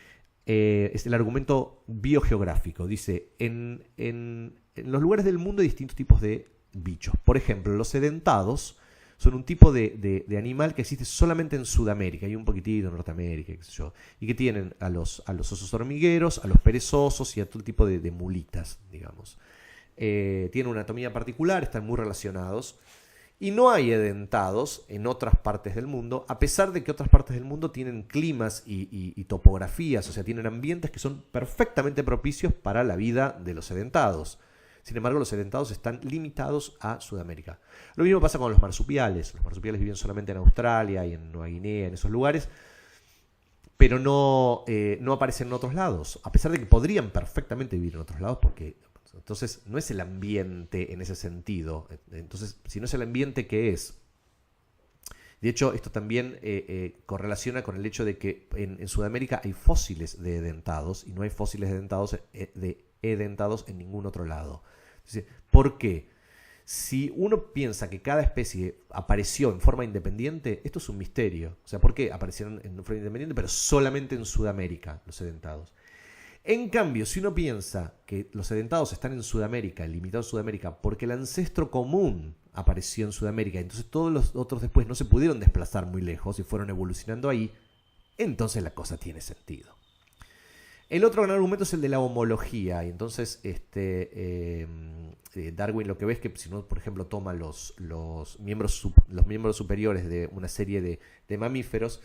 es el argumento biogeográfico. Dice, en los lugares del mundo hay distintos tipos de bichos. Por ejemplo, los sedentados son un tipo de animal que existe solamente en Sudamérica y un poquitito en Norteamérica, qué sé yo, y que tienen a los osos hormigueros, a los perezosos y a todo tipo de mulitas, digamos. Tienen una anatomía particular, están muy relacionados. Y no hay edentados en otras partes del mundo, a pesar de que otras partes del mundo tienen climas y topografías, o sea, tienen ambientes que son perfectamente propicios para la vida de los edentados. Sin embargo, los edentados están limitados a Sudamérica. Lo mismo pasa con los marsupiales. Los marsupiales viven solamente en Australia y en Nueva Guinea, en esos lugares, pero no aparecen en otros lados, a pesar de que podrían perfectamente vivir en otros lados, porque entonces no es el ambiente en ese sentido. Entonces, si no es el ambiente, ¿qué es? De hecho, esto también correlaciona con el hecho de que en Sudamérica hay fósiles de edentados y no hay fósiles de edentados en ningún otro lado. Entonces, ¿por qué? Si uno piensa que cada especie apareció en forma independiente, esto es un misterio. O sea, ¿por qué aparecieron en forma independiente, pero solamente en Sudamérica los edentados? En cambio, si uno piensa que los edentados están en Sudamérica, limitados a Sudamérica, porque el ancestro común apareció en Sudamérica, entonces todos los otros después no se pudieron desplazar muy lejos y fueron evolucionando ahí, entonces la cosa tiene sentido. El otro gran argumento es el de la homología, y entonces Darwin lo que ve es que si uno, por ejemplo, toma los miembros superiores de una serie de mamíferos,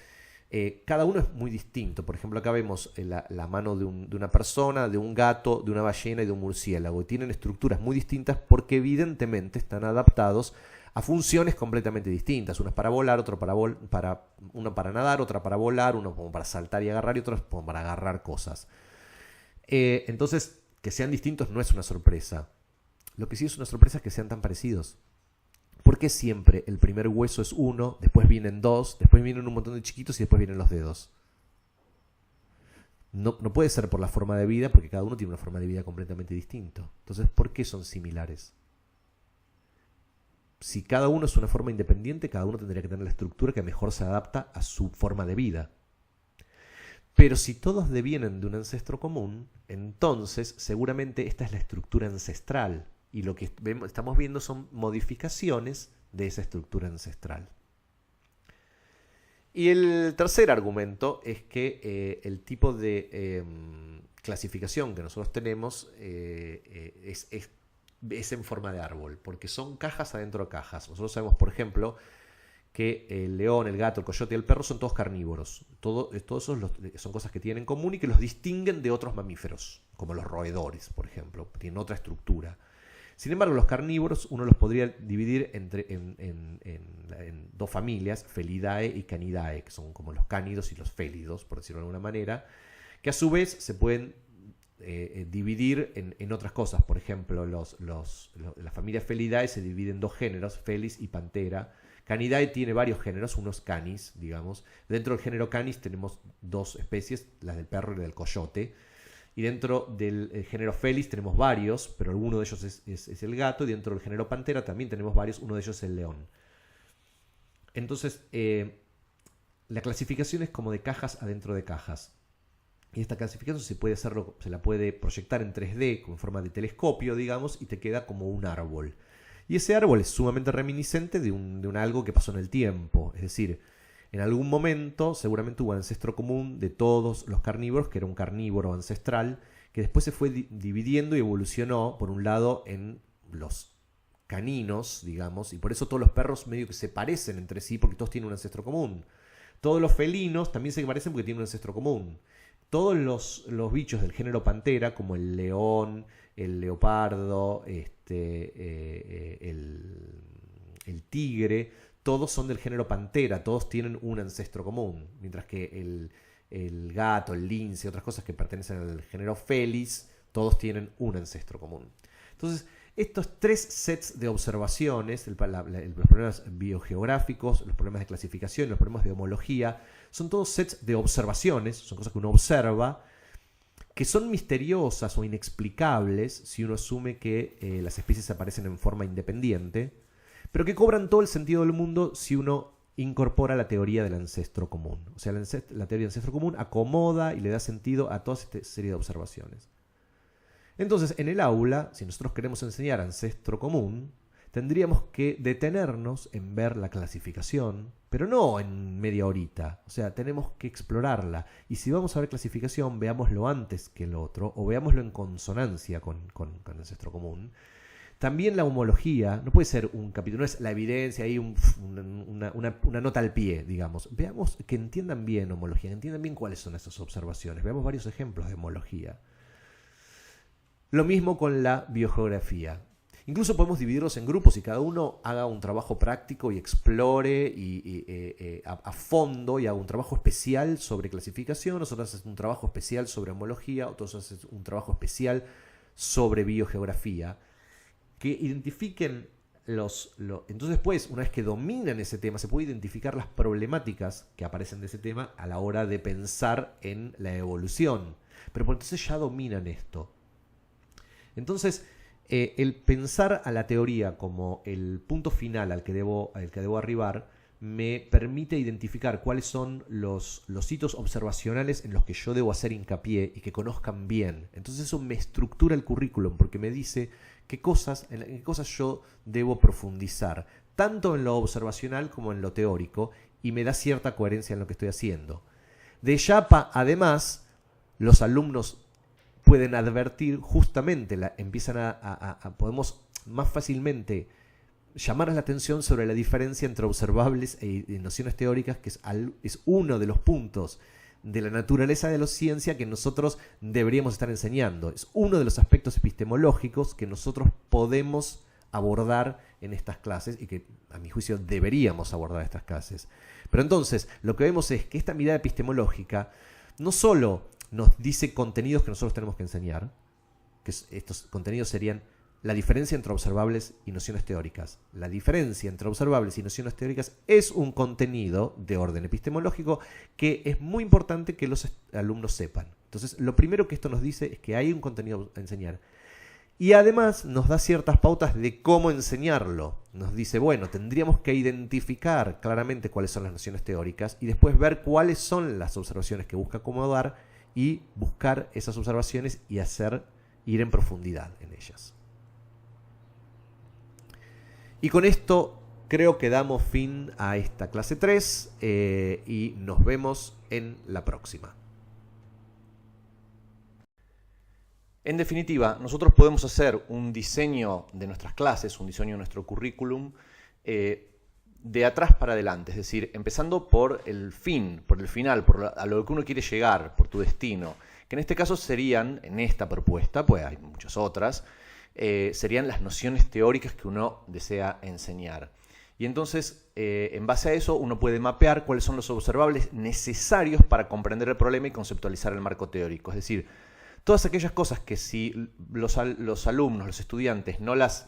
cada uno es muy distinto. Por ejemplo, acá vemos la mano de una persona, de un gato, de una ballena y de un murciélago. Y tienen estructuras muy distintas porque evidentemente están adaptados a funciones completamente distintas. Uno es para volar, uno para nadar, otra para volar, uno como para saltar y agarrar y otro como para agarrar cosas. Entonces, que sean distintos no es una sorpresa. Lo que sí es una sorpresa es que sean tan parecidos. ¿Por qué siempre el primer hueso es uno, después vienen dos, después vienen un montón de chiquitos y después vienen los dedos? No puede ser por la forma de vida, porque cada uno tiene una forma de vida completamente distinta. Entonces, ¿por qué son similares? Si cada uno es una forma independiente, cada uno tendría que tener la estructura que mejor se adapta a su forma de vida. Pero si todos devienen de un ancestro común, entonces seguramente esta es la estructura ancestral. Y lo que estamos viendo son modificaciones de esa estructura ancestral. Y el tercer argumento es que el tipo de clasificación que nosotros tenemos es en forma de árbol, porque son cajas adentro de cajas. Nosotros sabemos, por ejemplo, que el león, el gato, el coyote y el perro son todos carnívoros. Todos esos son cosas que tienen en común y que los distinguen de otros mamíferos, como los roedores, por ejemplo. Tienen otra estructura. Sin embargo, los carnívoros uno los podría dividir en dos familias, Felidae y Canidae, que son como los cánidos y los félidos, por decirlo de alguna manera, que a su vez se pueden dividir en otras cosas. Por ejemplo, la familia Felidae se divide en dos géneros, Felis y Pantera. Canidae tiene varios géneros, unos canis, digamos. Dentro del género canis tenemos dos especies, las del perro y la del coyote. Y dentro del género Felis tenemos varios, pero alguno de ellos es el gato. Y dentro del género Pantera también tenemos varios, uno de ellos es el león. Entonces, la clasificación es como de cajas adentro de cajas. Y esta clasificación se la puede proyectar en 3D, como en forma de telescopio, digamos, y te queda como un árbol. Y ese árbol es sumamente reminiscente de un algo que pasó en el tiempo. Es decir, en algún momento seguramente hubo un ancestro común de todos los carnívoros, que era un carnívoro ancestral, que después se fue dividiendo y evolucionó, por un lado, en los caninos, digamos, y por eso todos los perros medio que se parecen entre sí, porque todos tienen un ancestro común. Todos los felinos también se parecen porque tienen un ancestro común. Todos los bichos del género Pantera, como el león, el leopardo, el tigre, todos son del género Pantera, todos tienen un ancestro común, mientras que el gato, el lince, otras cosas que pertenecen al género Felis, todos tienen un ancestro común. Entonces, estos tres sets de observaciones, los problemas biogeográficos, los problemas de clasificación, los problemas de homología, son todos sets de observaciones, son cosas que uno observa, que son misteriosas o inexplicables si uno asume que las especies aparecen en forma independiente, pero que cobran todo el sentido del mundo si uno incorpora la teoría del ancestro común. O sea, la teoría del ancestro común acomoda y le da sentido a toda esta serie de observaciones. Entonces, en el aula, si nosotros queremos enseñar ancestro común, tendríamos que detenernos en ver la clasificación, pero no en media horita. O sea, tenemos que explorarla. Y si vamos a ver clasificación, veámoslo antes que el otro, o veámoslo en consonancia con el ancestro común. También la homología, no puede ser un capítulo, no es la evidencia, ahí una nota al pie, digamos. Veamos que entiendan bien homología, que entiendan bien cuáles son esas observaciones. Veamos varios ejemplos de homología. Lo mismo con la biogeografía. Incluso podemos dividirlos en grupos y cada uno haga un trabajo práctico y explore a fondo y haga un trabajo especial sobre clasificación. Nosotros hacemos un trabajo especial sobre homología, otros hacen un trabajo especial sobre biogeografía. Que identifiquen entonces después, una vez que dominan ese tema, se puede identificar las problemáticas que aparecen de ese tema a la hora de pensar en la evolución. Pero por entonces ya dominan esto. Entonces, el pensar a la teoría como el punto final al que debo arribar me permite identificar cuáles son los hitos observacionales en los que yo debo hacer hincapié y que conozcan bien. Entonces eso me estructura el currículum porque me dice en qué cosas yo debo profundizar, tanto en lo observacional como en lo teórico, y me da cierta coherencia en lo que estoy haciendo. De Yapa, además, los alumnos pueden advertir justamente, podemos más fácilmente llamar la atención sobre la diferencia entre observables e nociones teóricas, que es uno de los puntos de la naturaleza de la ciencia que nosotros deberíamos estar enseñando. Es uno de los aspectos epistemológicos que nosotros podemos abordar en estas clases y que, a mi juicio, deberíamos abordar en estas clases. Pero entonces, lo que vemos es que esta mirada epistemológica no solo nos dice contenidos que nosotros tenemos que enseñar, que estos contenidos serían la diferencia entre observables y nociones teóricas. La diferencia entre observables y nociones teóricas es un contenido de orden epistemológico que es muy importante que los alumnos sepan. Entonces, lo primero que esto nos dice es que hay un contenido a enseñar. Y además nos da ciertas pautas de cómo enseñarlo. Nos dice, bueno, tendríamos que identificar claramente cuáles son las nociones teóricas y después ver cuáles son las observaciones que busca acomodar y buscar esas observaciones y ir en profundidad en ellas. Y con esto creo que damos fin a esta clase 3 y nos vemos en la próxima. En definitiva, nosotros podemos hacer un diseño de nuestras clases, un diseño de nuestro currículum de atrás para adelante, es decir, empezando por el fin, por el final, a lo que uno quiere llegar, por tu destino, que en este caso serían, en esta propuesta, pues hay muchas otras, serían las nociones teóricas que uno desea enseñar. Y entonces, en base a eso, uno puede mapear cuáles son los observables necesarios para comprender el problema y conceptualizar el marco teórico. Es decir, todas aquellas cosas que si los alumnos, los estudiantes, no las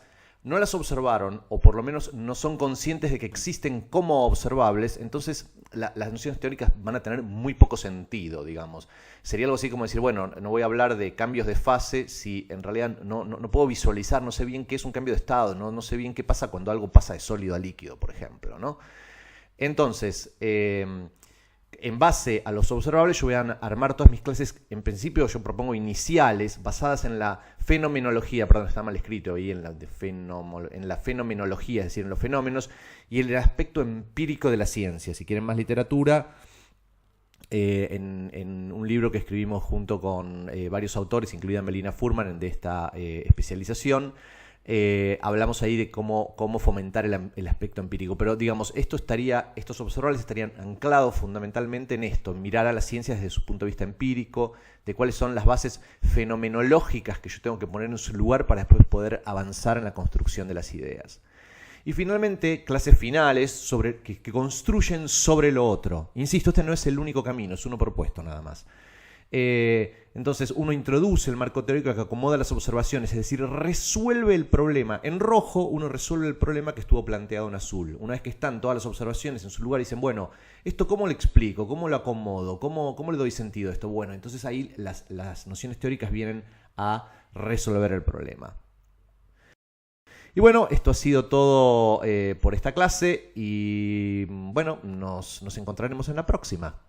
observaron o por lo menos no son conscientes de que existen como observables, entonces las nociones teóricas van a tener muy poco sentido, digamos. Sería algo así como decir, bueno, no voy a hablar de cambios de fase si en realidad no puedo visualizar, no sé bien qué es un cambio de estado, no sé bien qué pasa cuando algo pasa de sólido a líquido, por ejemplo, ¿no? Entonces, en base a los observables, yo voy a armar todas mis clases, en principio yo propongo iniciales, basadas en la fenomenología, perdón, está mal escrito ahí, en la fenomenología, es decir, en los fenómenos, y el aspecto empírico de la ciencia. Si quieren más literatura, en un libro que escribimos junto con varios autores, incluida Melina Furman, de esta especialización, hablamos ahí de cómo fomentar el aspecto empírico, pero digamos, estos observables estarían anclados fundamentalmente en esto, en mirar a la ciencia desde su punto de vista empírico, de cuáles son las bases fenomenológicas que yo tengo que poner en su lugar para después poder avanzar en la construcción de las ideas. Y finalmente, clases finales que construyen sobre lo otro. Insisto, este no es el único camino, es uno propuesto nada más. Entonces uno introduce el marco teórico que acomoda las observaciones, es decir, resuelve el problema. En rojo uno resuelve el problema que estuvo planteado en azul. Una vez que están todas las observaciones en su lugar, dicen, bueno, ¿esto cómo lo explico? ¿Cómo lo acomodo? ¿Cómo le doy sentido a esto? Bueno, entonces ahí las nociones teóricas vienen a resolver el problema. Y bueno, esto ha sido todo por esta clase y bueno, nos encontraremos en la próxima.